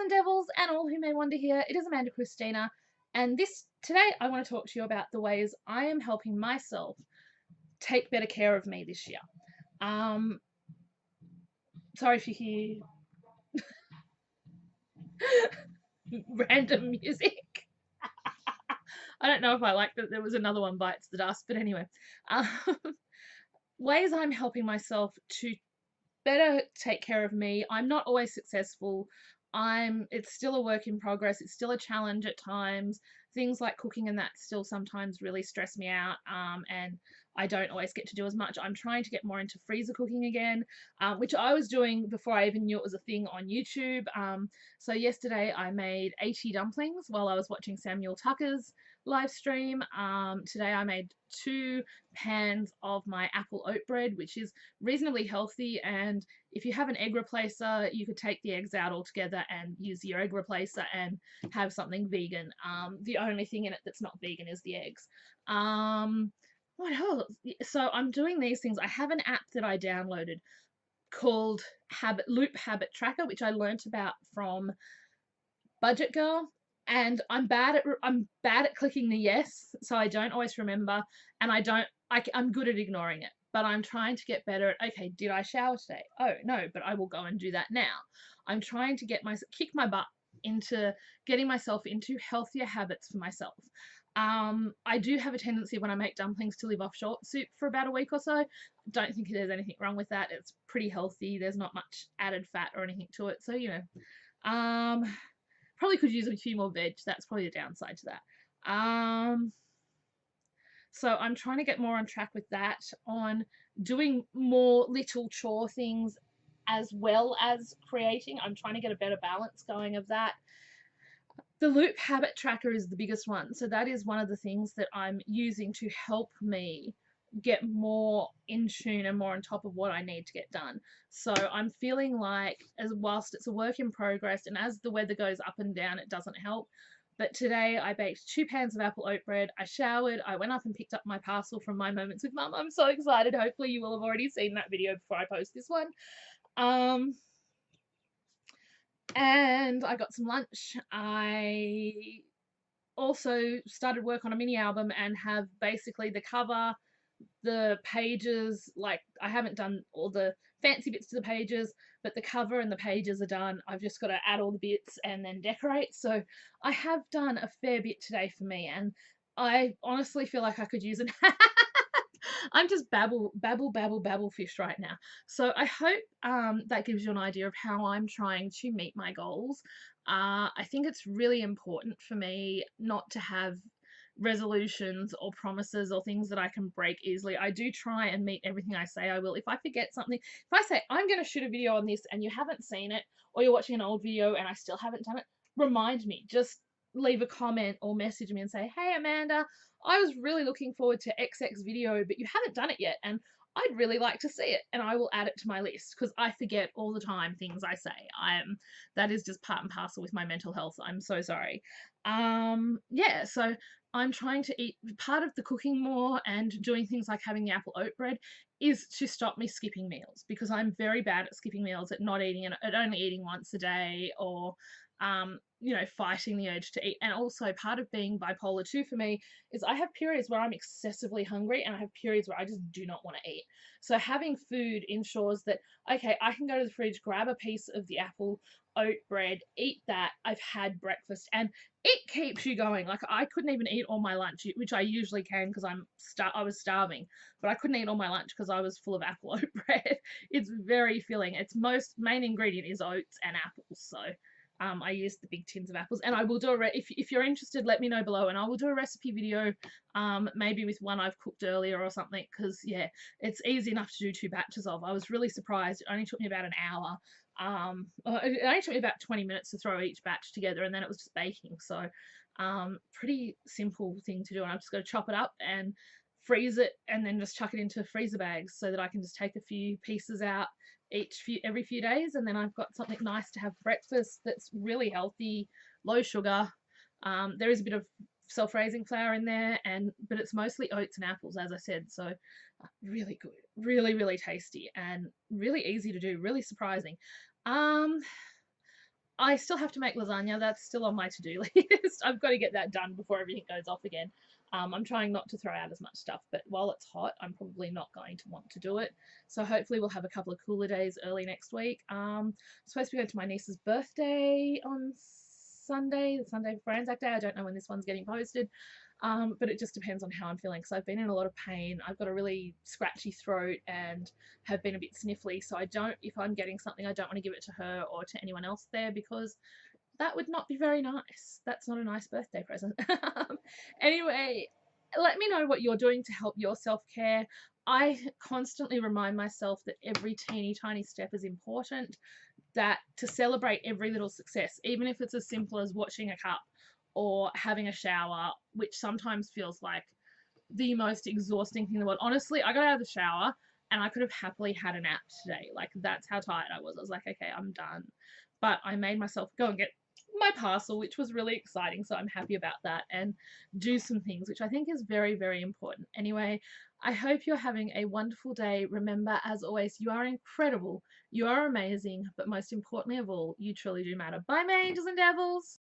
Sun Devils and all who may wander here. It is Amanda Christina, and today I want to talk to you about the ways I am helping myself take better care of me this year. Sorry if you hear random music. I don't know if I like that there was another one bites the dust, but anyway. Um, ways I'm helping myself to better take care of me. I'm not always successful. It's still a work in progress. It's still a challenge at times. Things like cooking and that still sometimes really stress me out. And I don't always get to do as much. I'm trying to get more into freezer cooking again, which I was doing before I even knew it was a thing on YouTube. So yesterday I made 80 dumplings while I was watching Samuel Tucker's live stream. Today I made 2 pans of my apple oat bread, which is reasonably healthy, and if you have an egg replacer, you could take the eggs out altogether and use your egg replacer and have something vegan. The only thing in it that's not vegan is the eggs. What else? So I'm doing these things. I have an app that I downloaded called Loop Habit Tracker, which I learnt about from Budget Girl, and I'm bad at clicking the yes, so I don't always remember, and I'm good at ignoring it. But I'm trying to get better at, okay, did I shower today? Oh no, but I will go and do that now. I'm trying to kick my butt into getting myself into healthier habits for myself. I do have a tendency when I make dumplings to live off short soup for about a week or so. Don't think there's anything wrong with that. It's pretty healthy. There's not much added fat or anything to it. So, probably could use a few more veg. That's probably the downside to that. So I'm trying to get more on track with that, on doing more little chore things as well as creating. I'm trying to get a better balance going of that. The Loop Habit Tracker is the biggest one. So that is one of the things that I'm using to help me get more in tune and more on top of what I need to get done. So I'm feeling like, as whilst it's a work in progress and as the weather goes up and down, it doesn't help. But today I baked 2 pans of apple oat bread. I showered. I went up and picked up my parcel from My Moments with Mum. I'm so excited. Hopefully you will have already seen that video before I post this one. And I got some lunch. I also started work on a mini album and have basically the cover, the pages, like I haven't done all the fancy bits to the pages, but the cover and the pages are done. I've just got to add all the bits and then decorate. So I have done a fair bit today for me, and I honestly feel like I could use it. I'm just babble fish right now. So I hope that gives you an idea of how I'm trying to meet my goals. I think it's really important for me not to have resolutions or promises or things that I can break easily. I do try and meet everything I say I will. If I forget something, if I say I'm going to shoot a video on this and you haven't seen it, or you're watching an old video and I still haven't done it, remind me. Just leave a comment or message me and say, hey Amanda, I was really looking forward to XX video, but you haven't done it yet, and I'd really like to see it, and I will add it to my list, because I forget all the time things I say. That is just part and parcel with my mental health. I'm so sorry. Yeah, so I'm trying to eat. Part of the cooking more and doing things like having the apple oat bread is to stop me skipping meals, because I'm very bad at skipping meals, at not eating, and at only eating once a day, or fighting the urge to eat. And also part of being bipolar 2 for me is I have periods where I'm excessively hungry and I have periods where I just do not want to eat. So having food ensures that, okay, I can go to the fridge, grab a piece of the apple oat bread, eat that, I've had breakfast, and it keeps you going. Like, I couldn't even eat all my lunch, which I usually can because I was starving, but I couldn't eat all my lunch because I was full of apple oat bread. It's very filling. Its main ingredient is oats and apples, so I use the big tins of apples, and I will do if you're interested, let me know below, and I will do a recipe video, maybe with one I've cooked earlier or something, because yeah, it's easy enough to do 2 batches of. I was really surprised. It only took me about an hour. It only took me about 20 minutes to throw each batch together, and then it was just baking. So, pretty simple thing to do, and I've just got to chop it up and freeze it, and then just chuck it into freezer bags so that I can just take a few pieces out every few days, and then I've got something nice to have for breakfast that's really healthy, low sugar. There is a bit of self-raising flour in there, but it's mostly oats and apples, as I said. So really good, really tasty, and really easy to do, really surprising. I still have to make lasagna. That's still on my to-do list. I've got to get that done before everything goes off again. I'm trying not to throw out as much stuff, but while it's hot, I'm probably not going to want to do it. So hopefully we'll have a couple of cooler days early next week. I'm supposed to be going to my niece's birthday on Sunday, the Sunday before Anzac Day. I don't know when this one's getting posted, but it just depends on how I'm feeling because I've been in a lot of pain. I've got a really scratchy throat and have been a bit sniffly, so I don't, if I'm getting something, I don't want to give it to her or to anyone else there because that would not be very nice. That's not a nice birthday present. Anyway, let me know what you're doing to help your self-care. I constantly remind myself that every teeny tiny step is important, that to celebrate every little success, even if it's as simple as washing a cup or having a shower, which sometimes feels like the most exhausting thing in the world. Honestly, I got out of the shower and I could have happily had a nap today. Like, that's how tired I was. I was like, okay, I'm done. But I made myself go and get my parcel, which was really exciting. So I'm happy about that, and do some things, which I think is very, very important. Anyway, I hope you're having a wonderful day. Remember, as always, you are incredible. You are amazing. But most importantly of all, you truly do matter. Bye, my angels and devils.